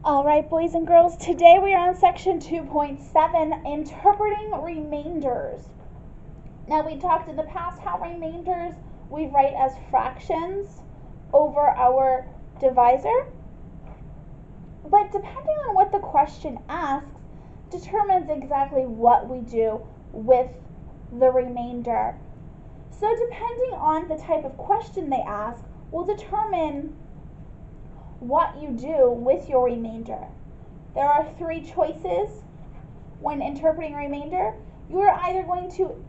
Alright, boys and girls, today we are on section 2.7, interpreting remainders. Now, we talked in the past how remainders we write as fractions over our divisor, but depending on what the question asks, determines exactly what we do with the remainder. So depending on the type of question they ask will determine what you do with your remainder. There are three choices when interpreting remainder. You are either going to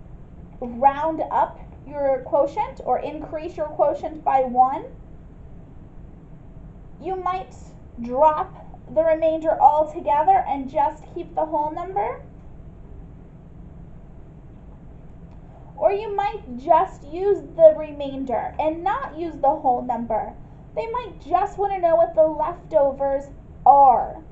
round up your quotient or increase your quotient by 1. You might drop the remainder altogether and just keep the whole number. Or you might just use the remainder and not use the whole number. They might just want to know what the leftovers are.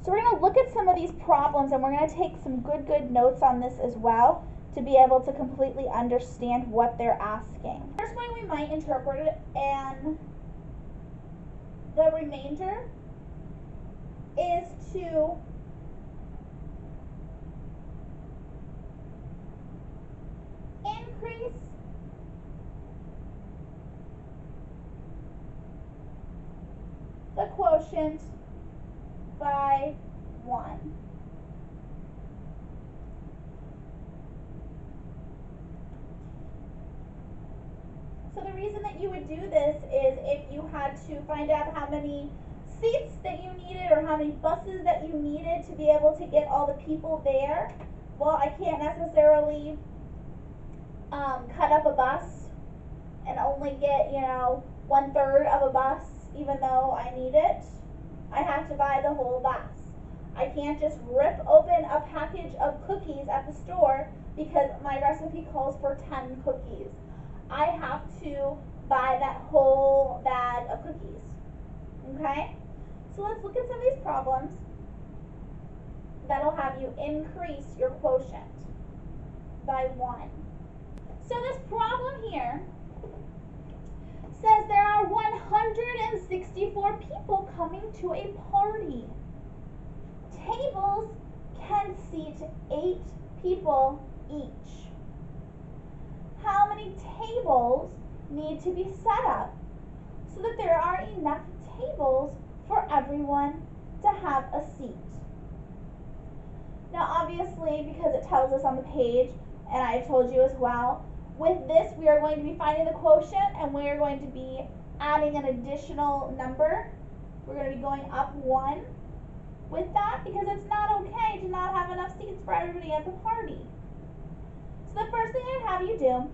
So we're going to look at some of these problems and we're going to take some good notes on this as well to be able to completely understand what they're asking. First way we might interpret it, and the remainder is to increase the quotient by 1. So the reason that you would do this is if you had to find out how many seats that you needed or how many buses that you needed to be able to get all the people there. Well, I can't necessarily cut up a bus and only get, 1/3 of a bus even though I need it. I have to buy the whole bus. I can't just rip open a package of cookies at the store because my recipe calls for 10 cookies. I have to buy that whole bag of cookies. Okay? So let's look at some of these problems that'll have you increase your quotient by 1. So this problem here says there are 164 people coming to a party. Tables can seat 8 people each. How many tables need to be set up so that there are enough tables for everyone to have a seat? Now obviously, because it tells us on the page, and I've told you as well, with this we are going to be finding the quotient and we are going to be adding an additional number. We're going to be going up 1 with that because it's not okay to not have enough seats for everybody at the party. So the first thing I'd have you do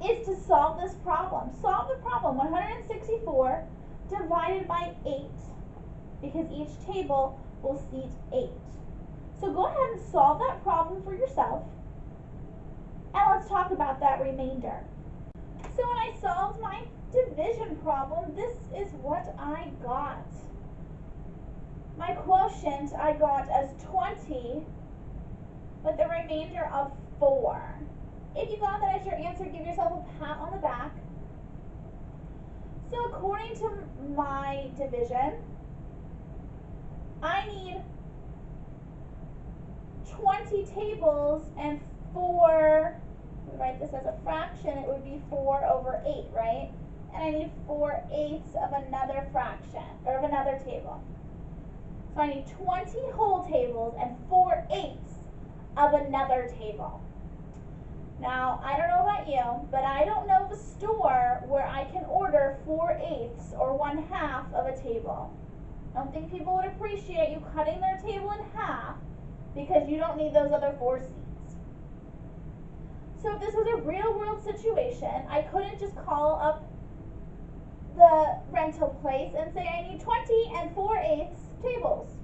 is to solve this problem. Solve the problem. 164 divided by 8, because each table will seat 8. So go ahead and solve that problem for yourself. And let's talk about that remainder. So when I solved my division problem, this is what I got. My quotient I got as 20 with the remainder of 4. If you got that as your answer, give yourself a pat on the back. So according to my division, I need 20 tables and 4, we write this as a fraction, it would be 4 over 8, right? And I need 4/8 of another fraction, or of another table. So I need 20 whole tables and 4/8 of another table. Now, I don't know about you, but I don't know of a store where I can order 4/8 or 1/2 of a table. I don't think people would appreciate you cutting their table in half because you don't need those other 4 seats. So if this was a real world situation, I couldn't just call up the rental place and say I need 20 and 4/8 tables.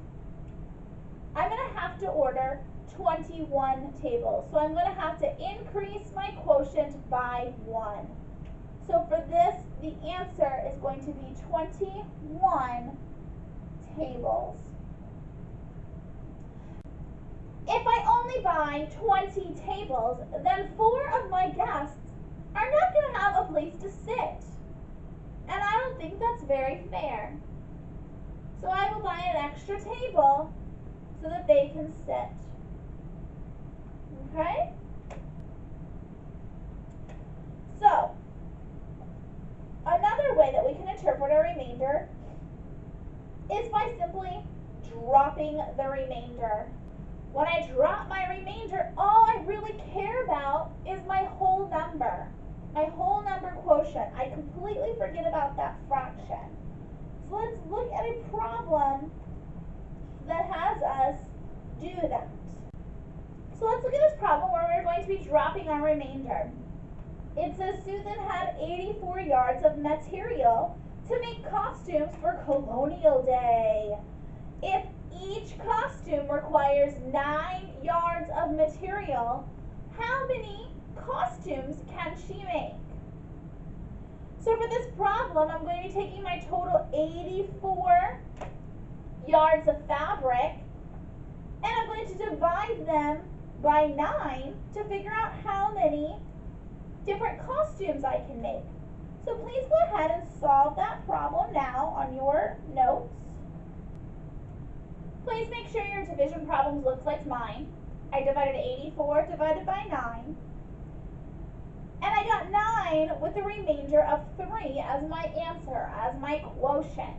I'm going to have to order 21 tables. So I'm going to have to increase my quotient by 1. So for this, the answer is going to be 21 tables. If I only buy 20 tables, then 4 of my guests are not going to have a place to sit. And I don't think that's very fair. So I will buy an extra table so that they can sit. Okay? So, another way that we can interpret a remainder is by simply dropping the remainder. When I drop my remainder, all I really care about is my whole number quotient. I completely forget about that fraction. So let's look at a problem that has us do that. So let's look at this problem where we're going to be dropping our remainder. It says Susan had 84 yards of material to make costumes for Colonial Day. If each costume requires 9 yards of material, how many costumes can she make? So for this problem, I'm going to be taking my total 84 yards of fabric, and I'm going to divide them by 9 to figure out how many different costumes I can make. So please go ahead and solve that problem now on your notes. Please make sure your division problems look like mine. I divided 84 divided by 9. And I got 9 with a remainder of 3 as my answer, as my quotient.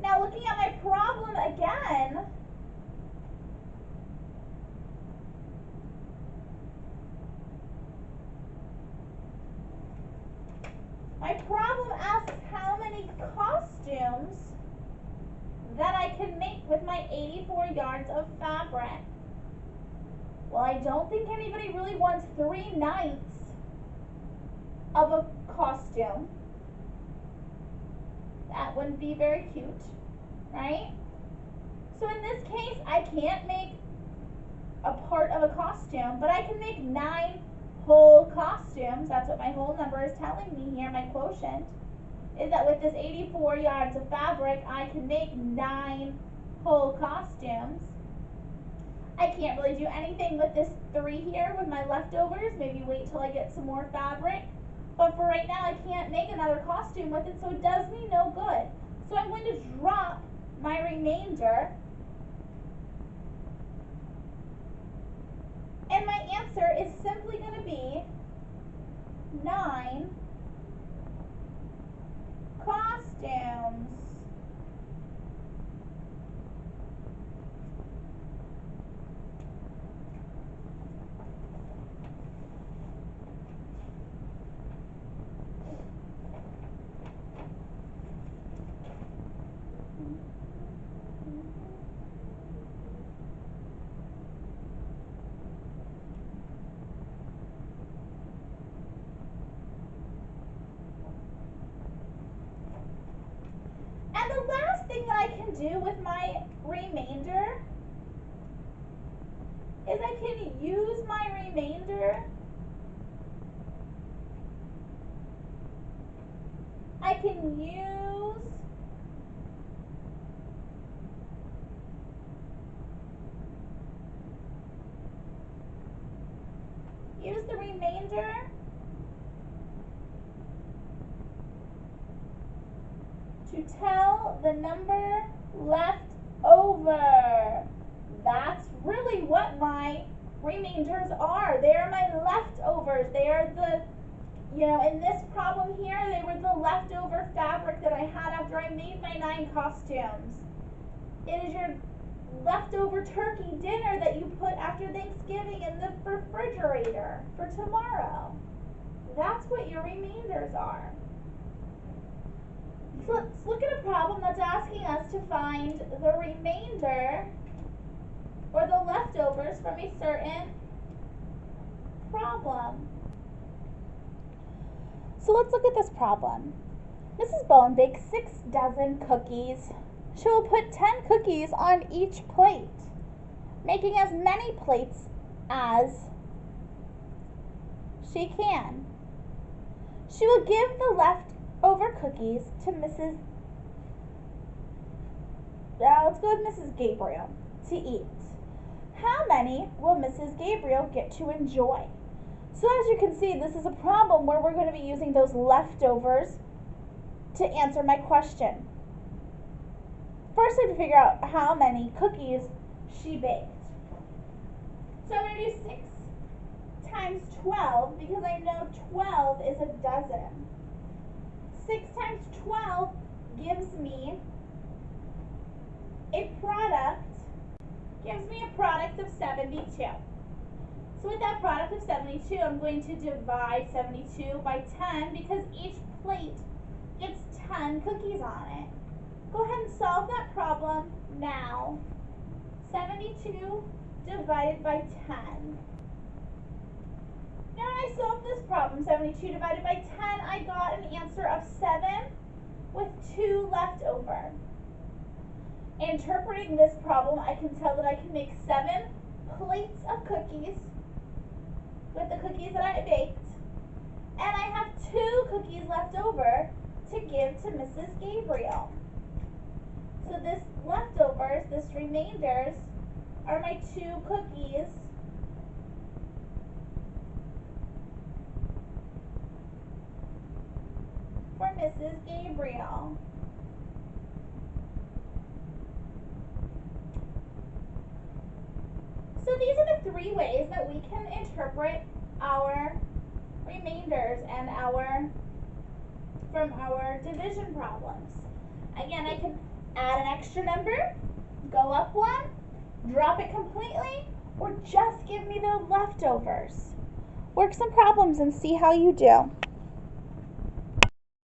Now looking at my problem again, my problem asks how many costumes that I can make with my 84 yards of fabric. Well, I don't think anybody really wants 3/9 of a costume. That wouldn't be very cute, right? So in this case, I can't make a part of a costume, but I can make 9 whole costumes. That's what my whole number is telling me here, my quotient, is that with this 84 yards of fabric, I can make 9 whole costumes. I can't really do anything with this 3 here with my leftovers. Maybe wait till I get some more fabric. But for right now, I can't make another costume with it, so it does me no good. So I'm going to drop my remainder. And my answer is simply going to be 9 costumes. Do with my remainder is I can use my remainder. I can use the remainder to tell the number left over. That's really what my remainders are. They are my leftovers. They are the, in this problem here, they were the leftover fabric that I had after I made my 9 costumes. It is your leftover turkey dinner that you put after Thanksgiving in the refrigerator for tomorrow. That's what your remainders are. So let's look at a problem that's asking us to find the remainder or the leftovers from a certain problem. So let's look at this problem. Mrs. Bowen bakes 6 dozen cookies. She will put 10 cookies on each plate, making as many plates as she can. She will give the leftover cookies to let's go with Mrs. Gabriel to eat. How many will Mrs. Gabriel get to enjoy? So as you can see, this is a problem where we're going to be using those leftovers to answer my question. first I have to figure out how many cookies she baked. So I'm going to do 6 times 12 because I know 12 is a dozen. 6 times 12 gives me a product of 72. So with that product of 72, I'm going to divide 72 by 10 because each plate gets 10 cookies on it. Go ahead and solve that problem now. 72 divided by 10. Now when I solved this problem, 72 divided by 10, I got an answer of 7 with 2 left over. Interpreting this problem, I can tell that I can make 7 plates of cookies with the cookies that I baked, and I have 2 cookies left over to give to Mrs. Gabriel. So this leftovers, this remainders, are my 2 cookies for Mrs. Gabriel. So these are the 3 ways that we can interpret our remainders and from our division problems. Again, I can add an extra number, go up 1, drop it completely, or just give me the leftovers. Work some problems and see how you do.